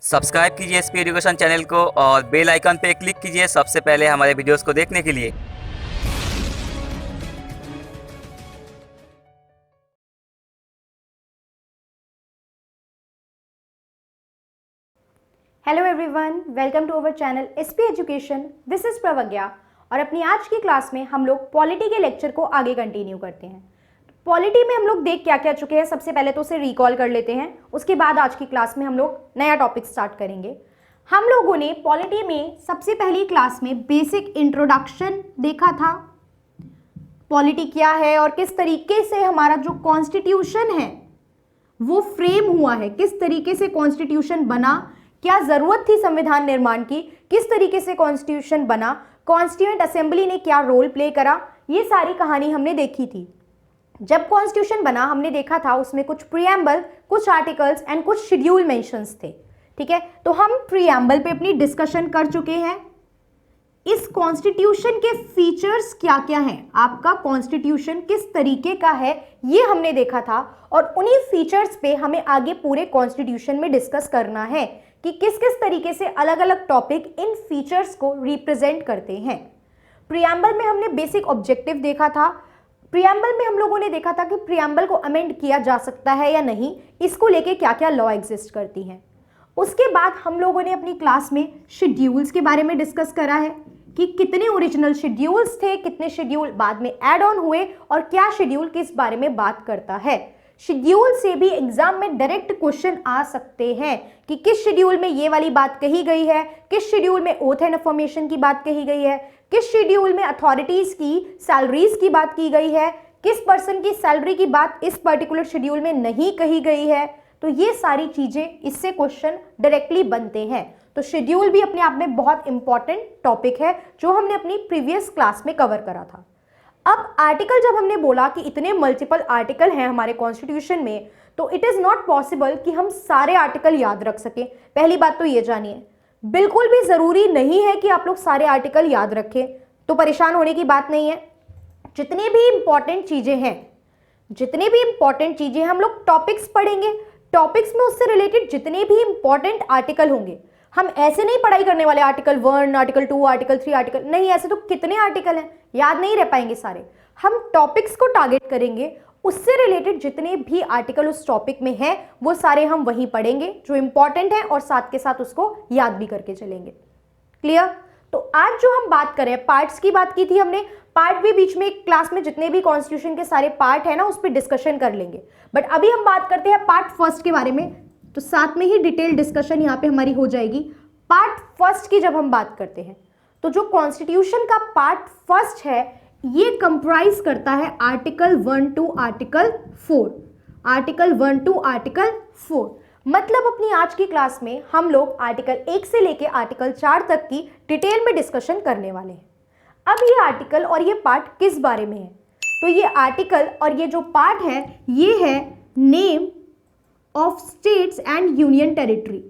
Subscribe कीजिए SP education channel को और बेल आइकन पे क्लिक कीजिए सबसे पहले हमारे वीडियोस को देखने के लिए। Hello everyone, welcome to our channel SP education. This is Pravagya और अपनी आज की क्लास में हम लोग पॉलिटी के लेक्चर को आगे कंटिन्यू करते हैं। पॉलिटी में हम लोग देख क्या क्या चुके हैं, सबसे पहले तो उसे रिकॉल कर लेते हैं। उसके बाद आज की क्लास में हम लोग नया टॉपिक स्टार्ट करेंगे। हम लोगों ने पॉलिटी में सबसे पहली क्लास में बेसिक इंट्रोडक्शन देखा था, पॉलिटी क्या है और किस तरीके से हमारा जो कॉन्स्टिट्यूशन है वो फ्रेम हुआ है, किस तरीके से कॉन्स्टिट्यूशन बना, क्या जरूरत थी संविधान निर्माण की, किस तरीके से कॉन्स्टिट्यूशन बना, कॉन्स्टिट्यूएंट असेंबली ने क्या रोल प्ले करा, ये सारी कहानी हमने देखी थी। जब कॉन्स्टिट्यूशन बना हमने देखा था उसमें कुछ प्रीएम्बल, कुछ आर्टिकल्स एंड कुछ शेड्यूल मेंशंस थे। ठीक है, तो हम प्रीएम्बल पे अपनी डिस्कशन कर चुके हैं। इस कॉन्स्टिट्यूशन के फीचर्स क्या क्या हैं, आपका कॉन्स्टिट्यूशन किस तरीके का है, ये हमने देखा था और उन्हीं फीचर्स पे हमें आगे पूरे कॉन्स्टिट्यूशन में डिस्कस करना है कि किस किस तरीके से अलग अलग टॉपिक इन फीचर्स को रिप्रेजेंट करते हैं। प्रीएम्बल में हमने बेसिक ऑब्जेक्टिव देखा था। प्रीएम्बल में हम लोगों ने देखा था कि प्रीएम्बल को अमेंड किया जा सकता है या नहीं, इसको लेके क्या क्या लॉ एग्जिस्ट करती हैं। उसके बाद हम लोगों ने अपनी क्लास में शेड्यूल्स के बारे में डिस्कस करा है कि कितने ओरिजिनल शेड्यूल्स थे, कितने शेड्यूल बाद में ऐड ऑन हुए और क्या शेड्यूल किस बारे में बात करता है। शेड्यूल से भी एग्जाम में डायरेक्ट क्वेश्चन आ सकते हैं कि किस शेड्यूल में ये वाली बात कही गई है, किस शेड्यूल में ओथ एंड अफर्मेशन की बात कही गई है, किस शेड्यूल में अथॉरिटीज की सैलरीज की बात की गई है, किस पर्सन की सैलरी की बात इस पर्टिकुलर शेड्यूल में नहीं कही गई है। तो ये सारी चीजें इससे क्वेश्चन डायरेक्टली बनते हैं। तो शेड्यूल भी अपने आप में बहुत इंपॉर्टेंट टॉपिक है जो हमने अपनी प्रीवियस क्लास में कवर करा था। अब आर्टिकल जब हमने बोला कि इतने मल्टीपल आर्टिकल हैं हमारे कॉन्स्टिट्यूशन में, तो इट इज नॉट पॉसिबल कि हम सारे आर्टिकल याद रख सकें। पहली बात तो ये जानिए, बिल्कुल भी जरूरी नहीं है कि आप लोग सारे आर्टिकल याद रखें, तो परेशान होने की बात नहीं है। जितनी भी इंपॉर्टेंट चीजें हैं, जितनी भी इंपॉर्टेंट चीजें हम लोग टॉपिक्स पढ़ेंगे, टॉपिक्स में उससे रिलेटेड जितने भी इंपॉर्टेंट आर्टिकल होंगे, हम ऐसे नहीं पढ़ाई करने वाले आर्टिकल 1, आर्टिकल 2, आर्टिकल 3, आर्टिकल नहीं, ऐसे तो कितने आर्टिकल हैं, याद नहीं रह पाएंगे सारे। हम टॉपिक्स को टारगेट करेंगे, उससे रिलेटेड जितने भी आर्टिकल उस टॉपिक में हैं वो सारे हम वहीं पढ़ेंगे जो इंपॉर्टेंट है और साथ के साथ उसको याद भी करके चलेंगे। क्लियर? तो आज जो हम बात करें, पार्ट्स की बात की थी हमने, पार्ट भी बीच में एक क्लास में जितने भी कॉन्स्टिट्यूशन के सारे पार्ट है ना उस पर डिस्कशन कर लेंगे। बट अभी हम बात करते हैं पार्ट फर्स्ट के बारे में, तो साथ में ही डिटेल डिस्कशन यहाँ पे हमारी हो जाएगी। पार्ट फर्स्ट की जब हम बात करते हैं तो जो कॉन्स्टिट्यूशन का पार्ट फर्स्ट है ये कंप्राइज करता है article 1 to article 4। Article 1 to article 4 मतलब अपनी आज की क्लास में हम लोग आर्टिकल 1 से लेके आर्टिकल 4 तक की डिटेल में डिस्कशन करने वाले हैं। अब ये आर्टिकल और ये पार्ट किस बारे में है, तो ये आर्टिकल और ये जो पार्ट है ये है name of states and union territory.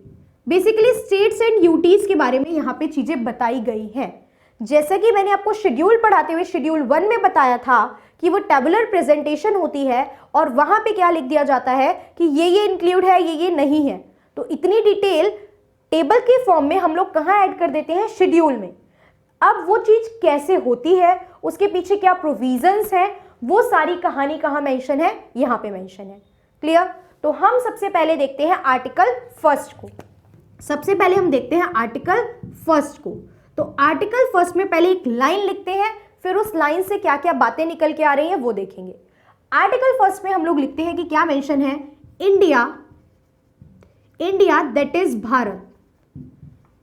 Basically states and UTs के बारे में यहाँ पे चीजें बताई गई हैं। जैसा कि मैंने आपको शेड्यूल पढ़ाते हुए शेड्यूल 1 में बताया था कि वो टेबुलर प्रेजेंटेशन होती है और वहां पे क्या लिख दिया जाता है कि ये इंक्लूड है, ये नहीं है। तो इतनी डिटेल टेबल के फॉर्म में हम लोग कहाँ ऐड कर देते हैं, शेड्यूल में। अब वो चीज कैसे होती है, उसके पीछे क्या प्रोविजंस हैं, वो सारी कहानी कहाँ मेंशन है, यहाँ पे मेंशन है। क्लियर? तो हम सबसे पहले देखते हैं आर्टिकल फर्स्ट को। सबसे पहले हम देखते हैं आर्टिकल फर्स्ट को। तो आर्टिकल फर्स्ट में पहले एक लाइन लिखते हैं, फिर उस लाइन से क्या क्या बातें निकल के आ रही हैं वो देखेंगे। आर्टिकल फर्स्ट में हम लोग लिखते हैं कि क्या मेंशन है, India that is Bharat,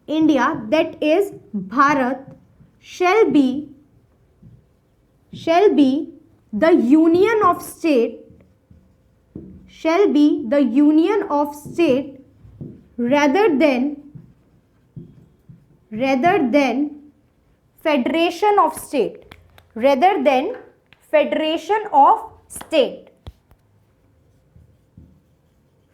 India that is Bharat shall be the union of state, shall be the union of state rather than federation of state, rather than federation of state,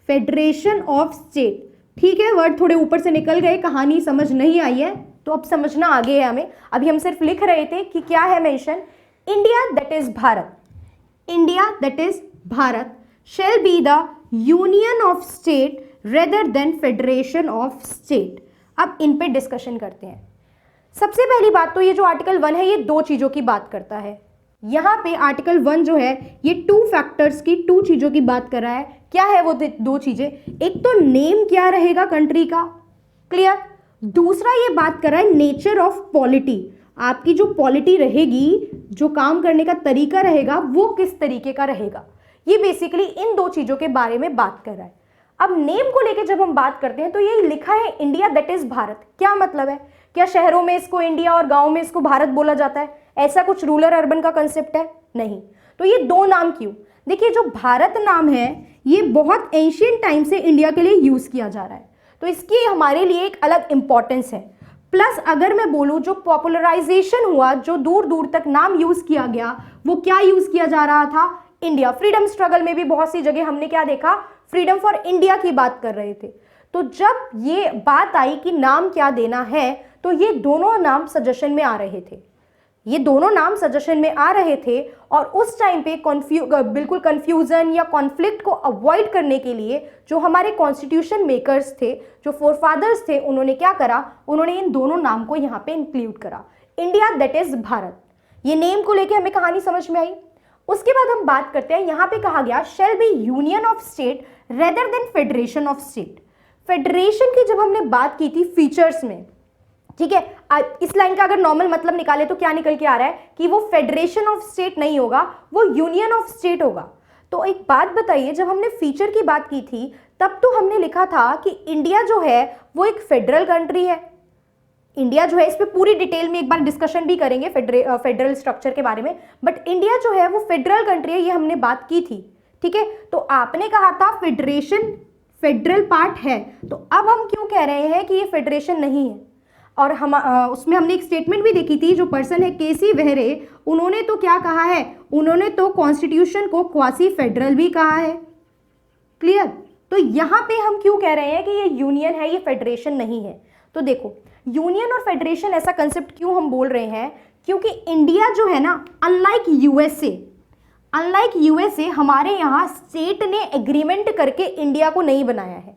federation of state. ठीक है, word थोड़े ऊपर से निकल गए, कहानी समझ नहीं आई है तो अब समझना आगे है हमें। अभी हम सिर्फ लिख रहे थे कि क्या है mention, India that is Bharat, India that is Bharat shall be the union of state rather than federation of state. अब इन पे डिस्कशन करते हैं। सबसे पहली बात तो ये जो आर्टिकल 1 है ये दो चीज़ों की बात करता है। यहाँ पे आर्टिकल 1 जो है ये 2 फैक्टर्स की, 2 चीज़ों की बात कर रहा है। क्या है वो 2 चीज़ें? एक तो नेम क्या रहेगा कंट्री का, क्लियर। दूसरा ये बात कर रहा है नेचर ऑफ पॉलिटी, आपकी जो पॉलिटी रहेगी, जो काम करने का तरीका रहेगा वो किस तरीके का रहेगा। ये बेसिकली इन 2 चीज़ों के बारे में बात कर रहा है। अब नेम को लेके जब हम बात करते हैं तो ये लिखा है इंडिया दैट इज भारत। क्या मतलब है? क्या शहरों में इसको इंडिया और गांव में इसको भारत बोला जाता है? ऐसा कुछ रूरल अर्बन का कंसेप्ट है? नहीं। तो ये 2 नाम क्यों? देखिए जो भारत नाम है ये बहुत एंशिएंट टाइम से इंडिया के लिए यूज किया जा रहा है, तो इसकी हमारे लिए एक अलग इंपॉर्टेंस है। प्लस अगर मैं बोलूं जो पॉपुलराइजेशन हुआ, जो दूर दूर तक नाम यूज किया गया, वो क्या यूज किया जा रहा था? इंडिया। फ्रीडम स्ट्रगल में भी बहुत सी जगह हमने क्या देखा? फ्रीडम फॉर इंडिया की बात कर रहे थे। तो जब ये बात आई कि नाम क्या देना है तो ये दोनों नाम सजेशन में आ रहे थे, ये दोनों नाम सजेशन में आ रहे थे। और उस टाइम पे बिल्कुल कंफ्यूजन या कॉन्फ्लिक्ट को अवॉइड करने के लिए जो हमारे कॉन्स्टिट्यूशन मेकर्स थे, जो फोरफादर्स थे, उन्होंने क्या करा? उन्होंने इन दोनों नाम को यहाँ पे इंक्लूड करा, इंडिया दैट इज भारत। ये नेम को लेके हमें कहानी समझ में आई। उसके बाद हम बात करते हैं, यहाँ पे कहा गया shall be union of state rather than federation of state. Federation की जब हमने बात की थी फीचर्स में, ठीक है, इस लाइन का अगर नॉर्मल मतलब निकाले तो क्या निकल के आ रहा है कि वो फेडरेशन ऑफ स्टेट नहीं होगा, वो यूनियन ऑफ स्टेट होगा। तो एक बात बताइए, जब हमने फीचर की बात की थी तब तो हमने लिखा था कि इंडिया जो है वो एक फेडरल कंट्री है। इंडिया जो है, इस पे पूरी डिटेल में एक बार डिस्कशन भी करेंगे फेडरल स्ट्रक्चर के बारे में, बट इंडिया जो है वो फेडरल कंट्री है, ये हमने बात की थी, ठीक है। तो आपने कहा था फेडरेशन फेडरल पार्ट है, तो अब हम क्यों कह रहे हैं कि ये फेडरेशन नहीं है? और हम उसमें हमने एक स्टेटमेंट भी देखी थी, जो पर्सन है केसी वेहरे, उन्होंने तो क्या कहा है? उन्होंने तो कॉन्स्टिट्यूशन को क्वासी फेडरल भी कहा है, क्लियर। तो यहाँ पे हम क्यों कह रहे हैं कि ये यूनियन है, ये फेडरेशन नहीं है? तो देखो, यूनियन और फेडरेशन ऐसा कंसेप्ट क्यों हम बोल रहे हैं? क्योंकि इंडिया जो है ना, अनलाइक यूएसए हमारे यहाँ स्टेट ने एग्रीमेंट करके इंडिया को नहीं बनाया है,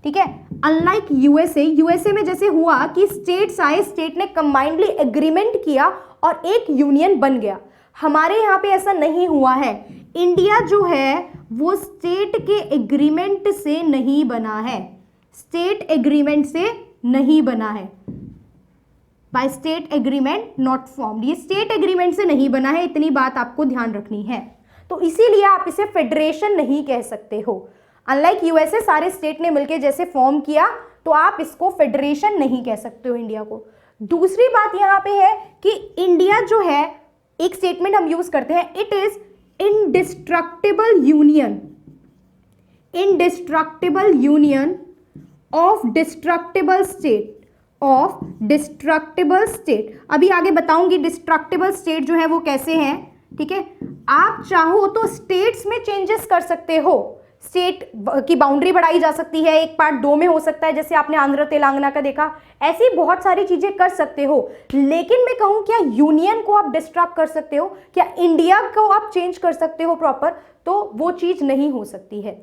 ठीक है। अनलाइक यूएसए में जैसे हुआ कि स्टेट्स आए, स्टेट ने कंबाइंडली एग्रीमेंट किया और एक यूनियन बन गया। हमारे यहाँ पे ऐसा नहीं हुआ है। इंडिया जो है वो स्टेट के एग्रीमेंट से नहीं बना है, स्टेट एग्रीमेंट से नहीं बना है, by state agreement not formed. ये स्टेट एग्रीमेंट से नहीं बना है, इतनी बात आपको ध्यान रखनी है। तो इसीलिए आप इसे फेडरेशन नहीं कह सकते हो। अनलाइक यूएसए सारे स्टेट ने मिलकर जैसे फॉर्म किया, तो आप इसको फेडरेशन नहीं कह सकते हो इंडिया को। दूसरी बात यहाँ पे है कि इंडिया जो है, एक स्टेटमेंट हम यूज करते हैं, it is indestructible union of destructible state. अभी आगे बताऊंगी डिस्ट्रक्टिबल स्टेट जो है वो कैसे हैं, ठीक है। आप चाहो तो स्टेट्स में चेंजेस कर सकते हो, स्टेट की बाउंड्री बढ़ाई जा सकती है, एक पार्ट 2 में हो सकता है, जैसे आपने आंध्र तेलंगाना का देखा, ऐसी बहुत सारी चीजें कर सकते हो। लेकिन मैं कहूं, क्या यूनियन को आप डिस्ट्रक्ट कर सकते हो? क्या इंडिया को आप चेंज कर सकते हो प्रॉपर? तो वो चीज नहीं हो सकती है,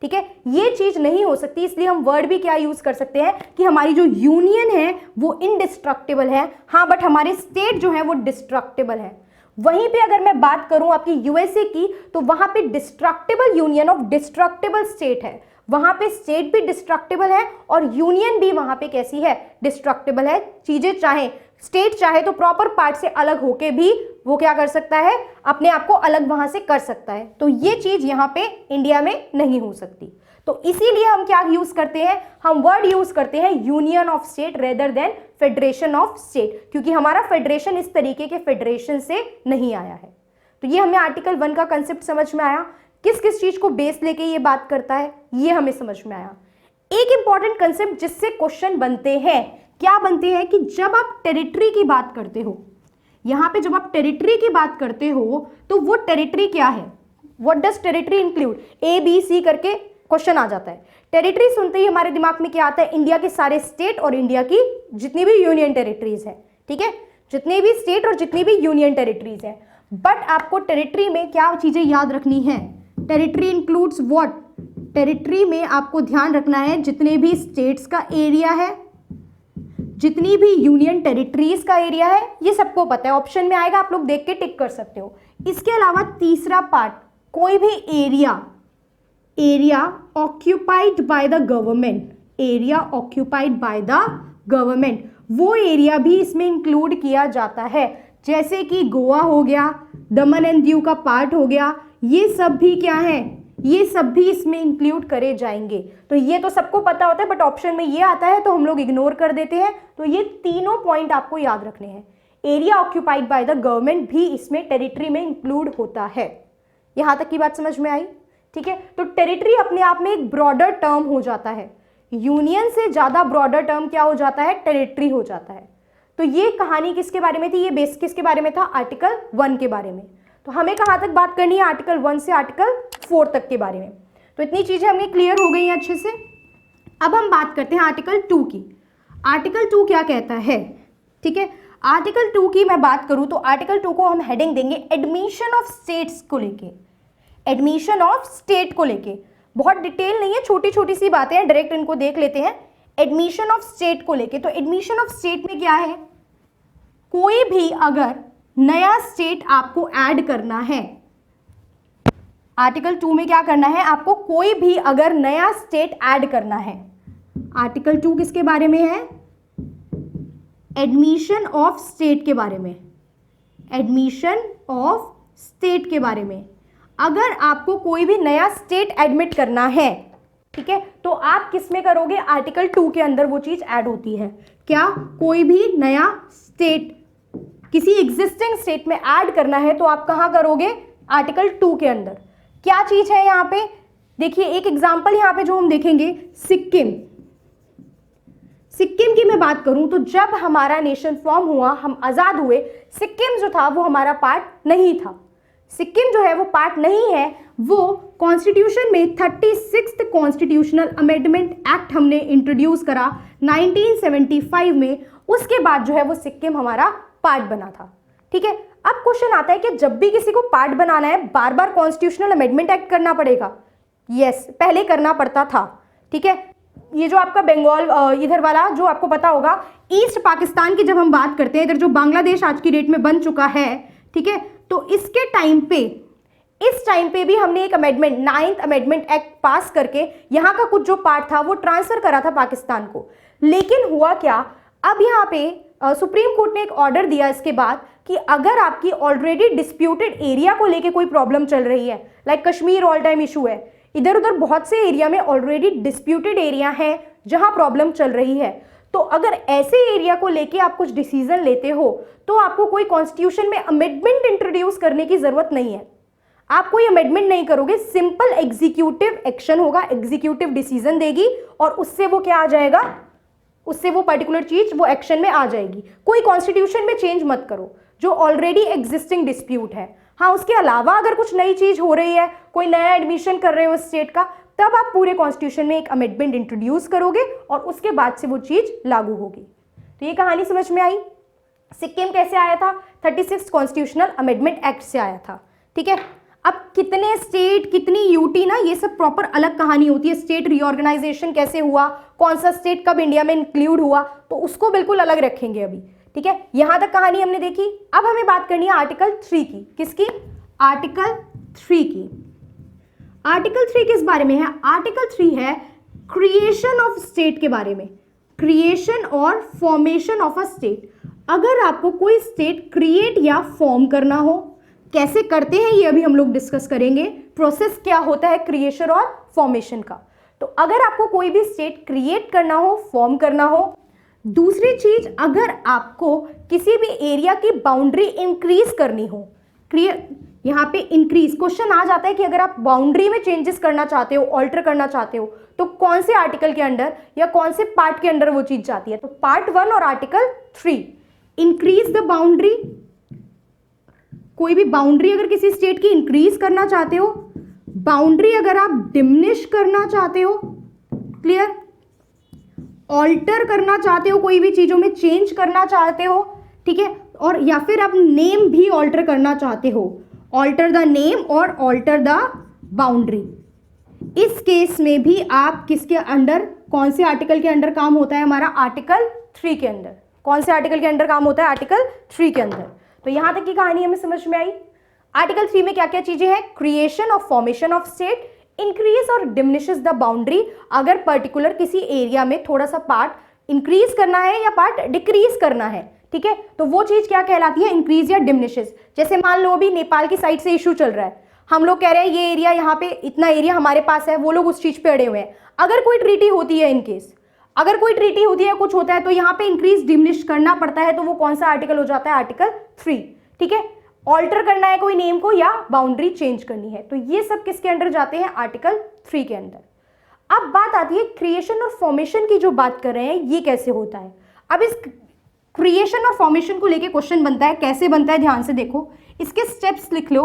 ठीक है, ये चीज नहीं हो सकती। इसलिए हम वर्ड भी क्या यूज कर सकते हैं कि हमारी जो यूनियन है वो इनडिस्ट्रक्टिबल है, हाँ, बट हमारे स्टेट जो है वो डिस्ट्रक्टिबल है। वहीं पे अगर मैं बात करूं आपकी यूएसए की, तो वहां पे destructible union of destructible state है, वहां पे स्टेट भी डिस्ट्रक्टिबल है और यूनियन भी वहां पे कैसी है? डिस्ट्रक्टिबल है। चीजें चाहे स्टेट चाहे तो प्रॉपर पार्ट से अलग होके भी वो क्या कर सकता है? अपने आप को अलग वहां से कर सकता है। तो ये चीज यहाँ पे इंडिया में नहीं हो सकती। तो इसीलिए हम क्या यूज करते हैं? हम वर्ड यूज करते हैं union of state rather than federation of state, क्योंकि हमारा फेडरेशन इस तरीके के फेडरेशन से नहीं आया है। तो ये हमें आर्टिकल 1 का कंसेप्ट समझ में आया, किस किस चीज को बेस लेके ये बात करता है ये हमें समझ में आया। एक इंपॉर्टेंट कंसेप्ट जिससे क्वेश्चन बनते हैं, क्या बनते हैं कि जब आप टेरिटरी की बात करते हो, यहां पे जब आप टेरिटरी की बात करते हो तो वो टेरिटरी क्या है? What does territory include? ABC करके क्वेश्चन आ जाता है। टेरिटरी सुनते ही हमारे दिमाग में क्या आता है? इंडिया के सारे स्टेट और इंडिया की जितनी भी यूनियन टेरिटरीज है, ठीक है, जितने भी स्टेट और जितनी भी यूनियन टेरिटरीज है। बट आपको टेरिटरी में क्या चीजें याद रखनी है? Territory includes what? टेरिटरी में आपको ध्यान रखना है जितने भी स्टेट्स का एरिया है, जितनी भी यूनियन टेरिटरीज का एरिया है, ये सबको पता है, ऑप्शन में आएगा, आप लोग देख के टिक कर सकते हो। इसके अलावा तीसरा पार्ट, कोई भी area occupied by the government, area occupied by the government, वो एरिया भी इसमें इंक्लूड किया जाता है, जैसे कि गोवा हो गया, दमन एंड दीव का पार्ट हो गया, ये सब भी क्या है, ये सब भी इसमें इंक्लूड करे जाएंगे। तो ये तो सबको पता होता है, बट ऑप्शन में ये आता है तो हम लोग इग्नोर कर देते हैं। तो ये तीनों पॉइंट आपको याद रखने हैं। Area occupied by the government भी इसमें टेरिटरी में इंक्लूड होता है। यहां तक की बात समझ में आई? ठीक है, तो टेरिटरी अपने आप में एक ब्रॉडर टर्म हो जाता है, यूनियन से ज्यादा ब्रॉडर टर्म क्या हो जाता है, टेरिटरी हो जाता है। तो ये कहानी किसके बारे में थी, ये बेस किसके बारे में था, आर्टिकल 1 के बारे में। तो हमें कहां तक बात करनी है, आर्टिकल 1 से आर्टिकल 4 तक के बारे में। तो इतनी चीजें हमें क्लियर हो गई हैं अच्छे से। अब हम बात करते हैं आर्टिकल 2 की। आर्टिकल 2 क्या कहता है? ठीक है, आर्टिकल 2 की मैं बात करूं तो आर्टिकल 2 को हम हेडिंग देंगे एडमिशन ऑफ स्टेट्स को लेके, एडमिशन ऑफ स्टेट को लेके। बहुत डिटेल नहीं है, छोटी छोटी सी बातें हैं, डायरेक्ट इनको देख लेते हैं। एडमिशन ऑफ स्टेट को लेके, तो एडमिशन ऑफ स्टेट में क्या है, कोई भी अगर नया स्टेट आपको ऐड करना है, आर्टिकल 2 में क्या करना है आपको, कोई भी अगर नया स्टेट ऐड करना है। आर्टिकल 2 किसके बारे में है, एडमिशन ऑफ स्टेट के बारे में, एडमिशन ऑफ स्टेट के बारे में। अगर आपको कोई भी नया स्टेट एडमिट करना है, ठीक है, तो आप किस में करोगे, आर्टिकल 2 के अंदर वो चीज ऐड होती है। क्या, कोई भी नया स्टेट किसी एग्जिस्टिंग स्टेट में ऐड करना है तो आप कहां करोगे, आर्टिकल 2 के अंदर। क्या चीज है यहां पे, देखिए एक एग्जांपल यहां पे जो हम देखेंगे, सिक्किम। सिक्किम की मैं बात करूं तो जब हमारा नेशन फॉर्म हुआ, हम आजाद हुए, सिक्किम जो था वो हमारा पार्ट नहीं था। सिक्किम जो है वो पार्ट नहीं है, वो कॉन्स्टिट्यूशन में 36th कॉन्स्टिट्यूशनल अमेंडमेंट एक्ट हमने इंट्रोड्यूस करा 1975 में, उसके बाद जो है वो सिक्किम हमारा पार्ट बना था। ठीक है, अब क्वेश्चन आता है कि जब भी किसी को पार्ट बनाना है बार बार कॉन्स्टिट्यूशनल अमेंडमेंट एक्ट करना पड़ेगा? यस, पहले करना पड़ता था। ठीक है, ये जो आपका बंगाल इधर वाला जो आपको पता होगा, ईस्ट पाकिस्तान की जब हम बात करते हैं, इधर जो बांग्लादेश आज की डेट में बन चुका है, ठीक है, तो इसके टाइम पे, इस टाइम पे भी हमने एक अमेंडमेंट 9th अमेंडमेंट एक्ट पास करके यहाँ का कुछ जो पार्ट था वो ट्रांसफर करा था पाकिस्तान को। लेकिन हुआ क्या, अब यहाँ पे सुप्रीम कोर्ट ने एक ऑर्डर दिया इसके बाद कि अगर आपकी ऑलरेडी डिस्प्यूटेड एरिया को लेके कोई प्रॉब्लम चल रही है, like Kashmir all time issue है, इधर उधर बहुत से एरिया में ऑलरेडी डिस्प्यूटेड एरिया है जहां प्रॉब्लम चल रही है, तो अगर ऐसे एरिया को लेके आप कुछ डिसीजन लेते हो तो आपको कोई कॉन्स्टिट्यूशन में अमेंडमेंट इंट्रोड्यूस करने की जरूरत नहीं है। आप कोई अमेंडमेंट नहीं करोगे, सिंपल एग्जीक्यूटिव एक्शन होगा, एग्जीक्यूटिव डिसीजन देगी और उससे वो क्या आ जाएगा, उससे वो पर्टिकुलर चीज वो एक्शन में आ जाएगी। कोई कॉन्स्टिट्यूशन में चेंज मत करो जो ऑलरेडी एग्जिस्टिंग डिस्प्यूट है। हाँ, उसके अलावा अगर कुछ नई चीज हो रही है, कोई नया एडमिशन कर रहे हो स्टेट का, तब आप पूरे कॉन्स्टिट्यूशन में एक अमेंडमेंट इंट्रोड्यूस करोगे और उसके बाद से वो चीज लागू होगी। तो ये कहानी समझ में आई। सिक्किम कैसे आया था, 36th कॉन्स्टिट्यूशनल अमेंडमेंट एक्ट से आया था। ठीक है, अब कितने स्टेट कितनी यूटी ना, ये सब प्रॉपर अलग कहानी होती है। स्टेट रीऑर्गेनाइजेशन कैसे हुआ, कौन सा स्टेट कब इंडिया में इंक्लूड हुआ, तो उसको बिल्कुल अलग रखेंगे अभी। ठीक है, यहां तक कहानी हमने देखी। अब हमें बात करनी है आर्टिकल 3 की। किसकी, आर्टिकल 3 की। आर्टिकल 3 किस बारे में है, आर्टिकल 3 है क्रिएशन ऑफ स्टेट के बारे में, क्रिएशन और फॉर्मेशन ऑफ अ स्टेट। अगर आपको कोई स्टेट क्रिएट या फॉर्म करना हो, कैसे करते हैं ये अभी हम लोग डिस्कस करेंगे, प्रोसेस क्या होता है क्रिएशन और फॉर्मेशन का। तो अगर आपको कोई भी स्टेट क्रिएट करना हो, फॉर्म करना हो, दूसरी चीज अगर आपको किसी भी एरिया की बाउंड्री इंक्रीज करनी हो, यहाँ पे इंक्रीज क्वेश्चन आ जाता है कि अगर आप बाउंड्री में चेंजेस करना चाहते हो, ऑल्टर करना चाहते हो, तो कौन से आर्टिकल के अंडर या कौन से पार्ट के अंडर वो चीज जाती है। तो पार्ट 1 और आर्टिकल 3, इंक्रीज द बाउंड्री। कोई भी बाउंड्री अगर किसी स्टेट की इंक्रीज करना चाहते हो, बाउंड्री अगर आप डिमिनिश करना चाहते हो, क्लियर, ऑल्टर करना चाहते हो, कोई भी चीजों में चेंज करना चाहते हो, ठीक है, और या फिर आप नेम भी ऑल्टर करना चाहते हो, ऑल्टर द नेम और ऑल्टर द बाउंड्री। इस केस में भी आप किसके अंडर, कौन से आर्टिकल के अंडर काम होता है हमारा, आर्टिकल 3 के अंदर। कौन से आर्टिकल के अंडर काम होता है, आर्टिकल 3 के अंदर। तो यहां तक की कहानी हमें समझ में आई। आर्टिकल 3 में क्या क्या चीजें हैं, क्रिएशन और फॉर्मेशन ऑफ स्टेट, इंक्रीज और डिमिनिशेस द बाउंड्री, अगर पर्टिकुलर किसी एरिया में थोड़ा सा पार्ट इंक्रीज करना है या पार्ट डिक्रीज करना है, ठीक है, तो वो चीज क्या कहलाती है, इंक्रीज या डिमिनिशेस। जैसे मान लो अभी नेपाल की साइड से इशू चल रहा है, हम लोग कह रहे हैं ये एरिया, यहाँ पे इतना एरिया हमारे पास है, वो लोग उस चीज पे अड़े हुए हैं। अगर कोई ट्रीटी होती है, इनकेस अगर कोई ट्रीटी होती है, कुछ होता है, तो यहाँ पे इंक्रीज डिमिनिश करना पड़ता है, तो वो कौन सा आर्टिकल हो जाता है, आर्टिकल 3, ठीक है। ऑल्टर करना है कोई नेम को या बाउंड्री चेंज करनी है, तो ये सब किसके अंडर जाते हैं, आर्टिकल 3 के अंदर। अब बात आती है क्रिएशन और फॉर्मेशन की, जो बात कर रहे हैं ये कैसे होता है। अब इस क्रिएशन और फॉर्मेशन को लेके क्वेश्चन बनता है, कैसे बनता है ध्यान से देखो, इसके स्टेप्स लिख लो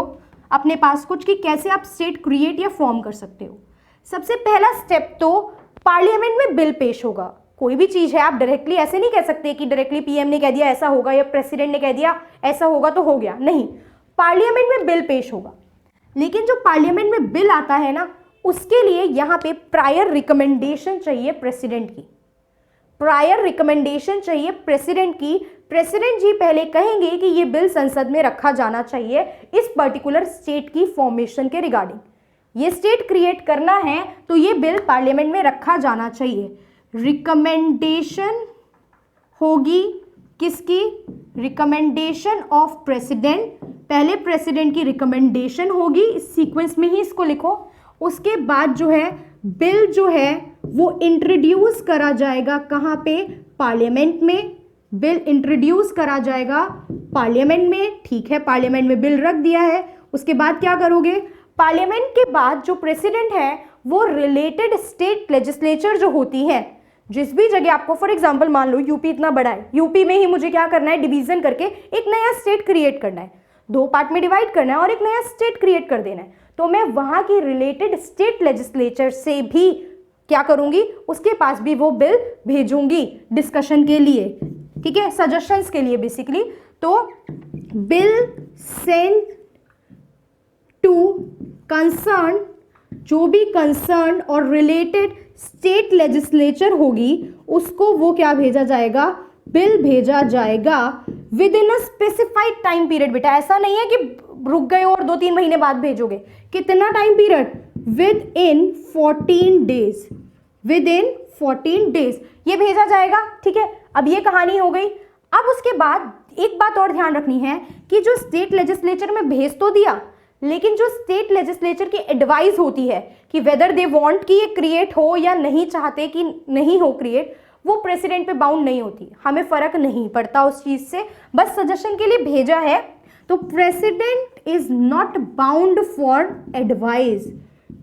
अपने पास कुछ कि कैसे आप स्टेट क्रिएट या फॉर्म कर सकते हो। सबसे पहला स्टेप तो पार्लियामेंट में बिल पेश होगा। कोई भी चीज है, आप डायरेक्टली ऐसे नहीं कह सकते कि डायरेक्टली पीएम ने कह दिया ऐसा होगा या प्रेसिडेंट ने कह दिया ऐसा होगा तो हो गया, नहीं, पार्लियामेंट में बिल पेश होगा। लेकिन जो पार्लियामेंट में बिल आता है ना, उसके लिए यहाँ पे प्रायर रिकमेंडेशन चाहिए प्रेसिडेंट की, प्रायर रिकमेंडेशन चाहिए प्रेसिडेंट की। प्रेसिडेंट जी पहले कहेंगे कि ये बिल संसद में रखा जाना चाहिए इस पर्टिकुलर स्टेट की फॉर्मेशन के रिगार्डिंग। ये स्टेट क्रिएट करना है तो ये बिल पार्लियामेंट में रखा जाना चाहिए। रिकमेंडेशन होगी किसकी, रिकमेंडेशन ऑफ प्रेसिडेंट, पहले प्रेसिडेंट की रिकमेंडेशन होगी, इस सीक्वेंस में ही इसको लिखो। उसके बाद जो है बिल जो है वो इंट्रोड्यूस करा जाएगा कहाँ पे, पार्लियामेंट में। बिल इंट्रोड्यूस करा जाएगा पार्लियामेंट में, ठीक है, पार्लियामेंट में बिल रख दिया है। उसके बाद क्या करोगे, पार्लियामेंट के बाद जो प्रेसिडेंट है वो रिलेटेड स्टेट लेजिस्लेचर जो होती है, जिस भी जगह आपको, फॉर एग्जांपल मान लो यूपी इतना बड़ा है, यूपी में ही मुझे क्या करना है, डिवीजन करके एक नया स्टेट क्रिएट करना है, 2 पार्ट में डिवाइड करना है और एक नया स्टेट क्रिएट कर देना है, तो मैं वहां की रिलेटेड स्टेट लेजिस्लेचर से भी क्या करूंगी, उसके पास भी वो बिल भेजूंगी डिस्कशन के लिए, ठीक है, सजेशंस के लिए बेसिकली। तो बिल सेंड टू कंसर्न, जो भी कंसर्न और रिलेटेड स्टेट लेजिस्लेचर होगी उसको वो क्या भेजा जाएगा, बिल भेजा जाएगा with in a specified time period. बेटा ऐसा नहीं है कि रुक गए और 2-3 महीने बाद भेजोगे, कितना time period, with in 14 days, with in 14 days ये भेजा जाएगा, ठीक है। अब ये कहानी हो गई। अब उसके बाद एक बात और ध्यान रखनी है कि जो स्टेट लेजिस्लेचर में भेज तो दिया, लेकिन जो स्टेट लेजिस्लेचर की एडवाइस होती है कि वेदर दे वांट कि ये क्रिएट हो या नहीं चाहते कि नहीं हो क्रिएट, वो प्रेसिडेंट पे बाउंड नहीं होती, हमें फर्क नहीं पड़ता उस चीज से, बस सजेशन के लिए भेजा है। तो president is not bound for advice,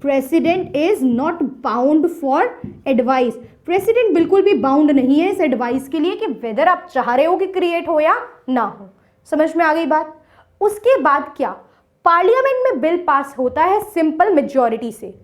president is not bound for advice, president बिल्कुल भी बाउंड नहीं है इस एडवाइस के लिए कि वेदर आप चाह रहे हो कि क्रिएट हो या ना हो। समझ में आ गई बात। उसके बाद क्या, पार्लियामेंट में बिल पास होता है सिंपल मेजॉरिटी से।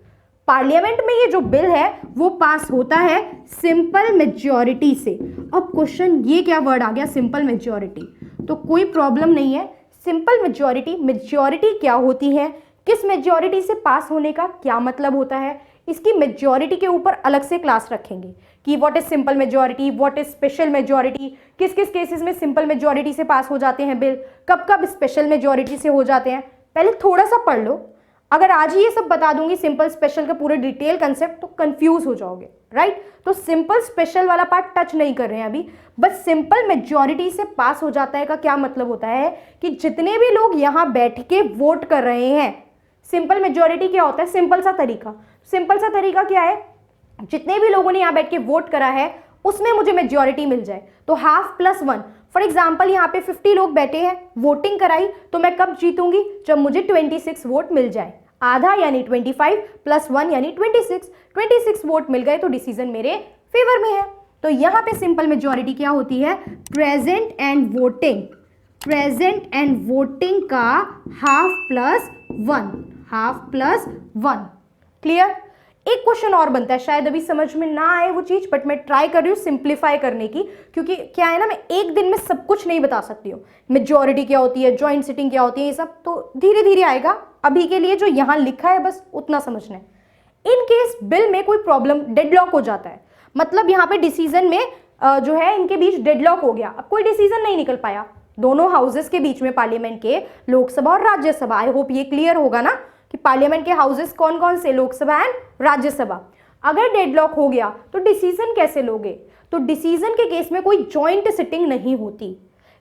पार्लियामेंट में ये जो बिल है वो पास होता है सिंपल मेजॉरिटी से। अब क्वेश्चन ये क्या वर्ड आ गया, सिंपल मेजॉरिटी, तो कोई प्रॉब्लम नहीं है। सिंपल मेजॉरिटी, मेजॉरिटी क्या होती है, किस मेजॉरिटी से पास होने का क्या मतलब होता है, इसकी मेजॉरिटी के ऊपर अलग से क्लास रखेंगे कि what is simple majority, what is special majority, किस किस केसेस में सिंपल मेजॉरिटी से पास हो जाते हैं बिल, कब कब स्पेशल मेजॉरिटी से हो जाते हैं, पहले थोड़ा सा पढ़ लो। अगर आज ही ये सब बता दूंगी सिंपल स्पेशल का पूरे डिटेल कंसेप्ट, तो कंफ्यूज हो जाओगे, राइट। तो सिंपल स्पेशल वाला पार्ट टच नहीं कर रहे हैं अभी, बस सिंपल मेजॉरिटी से पास हो जाता है का क्या मतलब होता है कि जितने भी लोग यहाँ बैठ के वोट कर रहे हैं, सिंपल मेजॉरिटी क्या होता है, सिंपल सा तरीका, सिंपल सा तरीका क्या है, जितने भी लोगों ने यहाँ बैठ के वोट करा है उसमें मुझे मेजॉरिटी मिल जाए, तो हाफ प्लस 1। फॉर एग्जाम्पल यहाँ पे 50 लोग बैठे हैं, वोटिंग कराई, तो मैं कब जीतूंगी, जब मुझे 26 वोट मिल जाए, आधा यानी 25 प्लस 1 यानी 26 वोट मिल गए तो डिसीजन मेरे फेवर में है। तो यहाँ पे सिंपल मेजॉरिटी क्या होती है, present and voting, present and voting का half plus 1, half plus 1। Clear. एक क्वेश्चन और बनता है, शायद अभी समझ में ना आए वो चीज, बट मैं ट्राई कर रही हूँ सिंप्लीफाई करने की, क्योंकि क्या है ना, मैं एक दिन में सब कुछ नहीं बता सकती हूँ, मेजॉरिटी क्या होती है, जॉइंट सिटिंग क्या होती है, ये सब तो धीरे धीरे आएगा। अभी के लिए जो यहाँ लिखा है बस उतना समझना है। इन केस बिल में कोई प्रॉब्लम, डेडलॉक हो जाता है, मतलब यहाँ पे डिसीजन में जो है इनके बीच डेडलॉक हो गया, अब कोई डिसीजन नहीं निकल पाया दोनों हाउसेस के बीच में, पार्लियामेंट के, लोकसभा और राज्यसभा। आई होप ये क्लियर होगा ना कि पार्लियामेंट के हाउसेस कौन कौन से, लोकसभा एंड राज्यसभा। अगर डेडलॉक हो गया तो डिसीजन कैसे लोगे? तो डिसीजन के केस में कोई जॉइंट सिटिंग नहीं होती।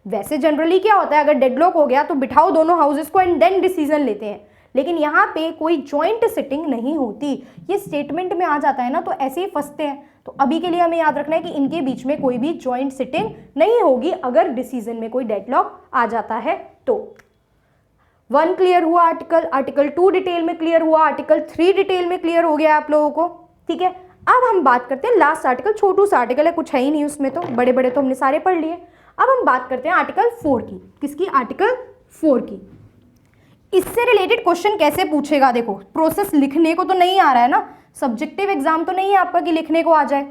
वैसे जनरली क्या होता है, अगर डेडलॉक हो गया तो बिठाओ दोनों हाउसेस को एंड देन डिसीजन लेते हैं, लेकिन यहाँ पे कोई जॉइंट सिटिंग नहीं होती। ये स्टेटमेंट में आ जाता है ना तो ऐसे ही फंसते हैं। तो अभी के लिए हमें याद रखना है कि इनके बीच में कोई भी जॉइंट सिटिंग नहीं होगी अगर डिसीजन में कोई डेडलॉक आ जाता है तो। 1 क्लियर हुआ आर्टिकल, आर्टिकल 2 डिटेल में क्लियर हुआ, आर्टिकल 3 डिटेल में क्लियर हो गया आप लोगों को, ठीक है। अब हम बात करते हैं लास्ट आर्टिकल, छोटू सा आर्टिकल है, कुछ है ही नहीं उसमें, तो बड़े बड़े तो हमने सारे पढ़ लिए। अब हम बात करते हैं आर्टिकल 4 की। किसकी? आर्टिकल 4 की। इससे रिलेटेड क्वेश्चन कैसे पूछेगा? देखो प्रोसेस लिखने को तो नहीं आ रहा है ना, सब्जेक्टिव एग्जाम तो नहीं है आपका कि लिखने को आ जाए।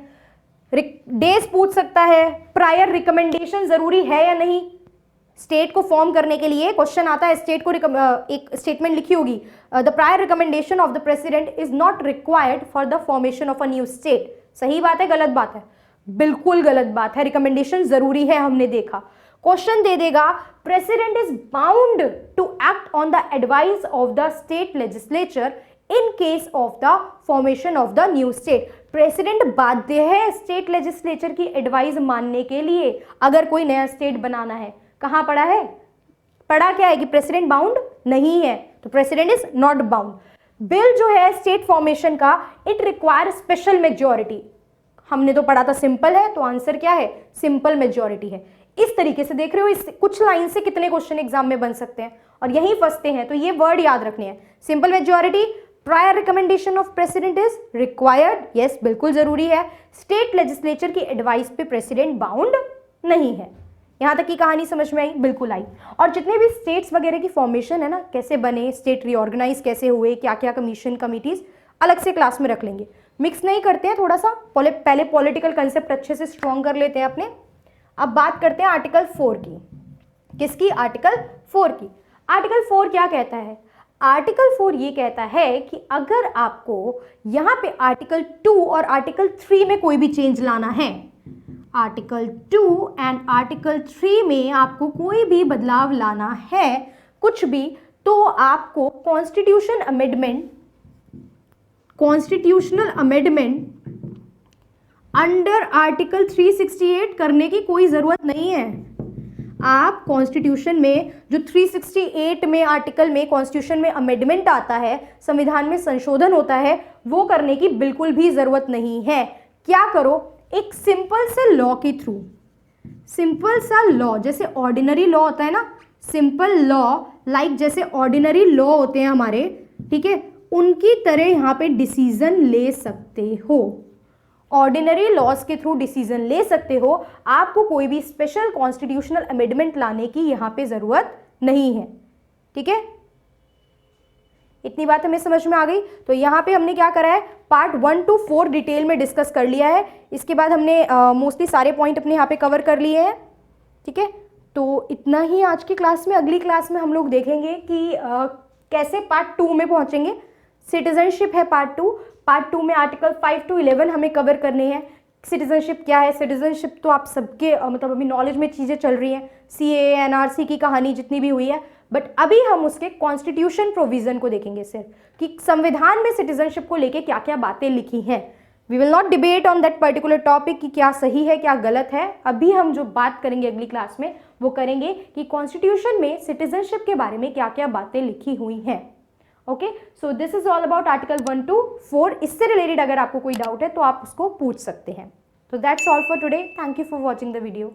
डेज पूछ सकता है, प्रायर रिकमेंडेशन जरूरी है या नहीं, स्टेट को फॉर्म करने के लिए क्वेश्चन आता है, स्टेट को एक स्टेटमेंट लिखी होगी, the prior recommendation of the president is not required for the formation of a new state. सही बात है, गलत बात है? बिल्कुल गलत बात है, रिकमेंडेशन जरूरी है, हमने देखा। क्वेश्चन दे देगा, president is bound to act on the advice of the state legislature in case of the formation of the new state. President बाध्य है स्टेट लेजिस्लेचर की एडवाइस मानने के लिए अगर कोई नया स्टेट बनाना है। कहां पढ़ा है? पढ़ा क्या है कि प्रेसिडेंट बाउंड नहीं है, तो president is not bound. Bill जो है स्टेट फॉर्मेशन का, इट रिक्वायर स्पेशल मेजॉरिटी। हमने तो पढ़ा था सिंपल है, तो आंसर क्या है? सिंपल मेजॉरिटी है। इस तरीके से देख रहे हो, इस कुछ लाइन से कितने क्वेश्चन एग्जाम में बन सकते हैं और यहीं फंसते हैं, तो ये वर्ड याद रखने हैं। Simple majority, prior recommendation of president is required, yes बिल्कुल जरूरी है। स्टेट लेजिस्लेचर की एडवाइस पे प्रेसिडेंट बाउंड नहीं है। यहां तक की कहानी समझ में आई? बिल्कुल आई। और जितने भी स्टेट्स वगैरह की फॉर्मेशन है ना, कैसे बने, स्टेट रीऑर्गेनाइज कैसे हुए, क्या क्या कमीशन कमिटीज, अलग से क्लास में रख लेंगे, मिक्स नहीं करते हैं। थोड़ा सा पहले पॉलिटिकल कंसेप्ट अच्छे से स्ट्रॉन्ग कर लेते हैं अपने। अब बात करते हैं आर्टिकल 4 की। किसकी? आर्टिकल 4 की। आर्टिकल 4 क्या कहता है? आर्टिकल 4 ये कहता है कि अगर आपको यहाँ पे आर्टिकल 2 और आर्टिकल 3 में कोई भी चेंज लाना है, आर्टिकल 2 एंड आर्टिकल 3 में आपको कोई भी बदलाव लाना है कुछ भी, तो आपको कॉन्स्टिट्यूशनल अमेंडमेंट अंडर आर्टिकल 368 करने की कोई जरूरत नहीं है। आप कॉन्स्टिट्यूशन में जो 368 में आर्टिकल में कॉन्स्टिट्यूशन में अमेंडमेंट आता है, संविधान में संशोधन होता है, वो करने की बिल्कुल भी जरूरत नहीं है। क्या करो? एक सिंपल से लॉ के थ्रू, सिंपल सा लॉ, जैसे ऑर्डिनरी लॉ होता है ना, सिंपल लॉ लाइक जैसे ऑर्डिनरी लॉ होते हैं हमारे, ठीक है, उनकी तरह यहाँ पे डिसीजन ले सकते हो। ऑर्डिनरी लॉज के थ्रू डिसीजन ले सकते हो। आपको कोई भी स्पेशल कॉन्स्टिट्यूशनल अमेंडमेंट लाने की यहाँ पे जरूरत नहीं है, ठीक है। इतनी बात हमें समझ में आ गई। तो यहाँ पे हमने क्या करा है, पार्ट 1 to 4 डिटेल में डिस्कस कर लिया है। इसके बाद हमने मोस्टली सारे पॉइंट अपने यहाँ पे कवर कर लिए हैं, ठीक है। तो इतना ही आज की क्लास में। अगली क्लास में हम लोग देखेंगे कि कैसे पार्ट 2 में पहुँचेंगे। सिटीजनशिप है पार्ट 2। पार्ट 2 में आर्टिकल 5 to 11 हमें कवर करने हैं। सिटीजनशिप क्या है? सिटीजनशिप तो आप सबके मतलब अभी नॉलेज में चीज़ें चल रही हैं, CAA NRC की कहानी जितनी भी हुई है, बट अभी हम उसके कॉन्स्टिट्यूशन प्रोविजन को देखेंगे सिर्फ, कि संविधान में सिटीजनशिप को लेके क्या क्या बातें लिखी हैं। We will not debate on that particular topic कि क्या सही है क्या गलत है। अभी हम जो बात करेंगे अगली क्लास में वो करेंगे कि कॉन्स्टिट्यूशन में सिटीजनशिप के बारे में क्या क्या बातें लिखी हुई हैं। Okay, so this is all about article 1 to 4। इससे रिलेटेड अगर आपको कोई डाउट है तो आप उसको पूछ सकते हैं। तो that's all for today. Thank you for watching the video.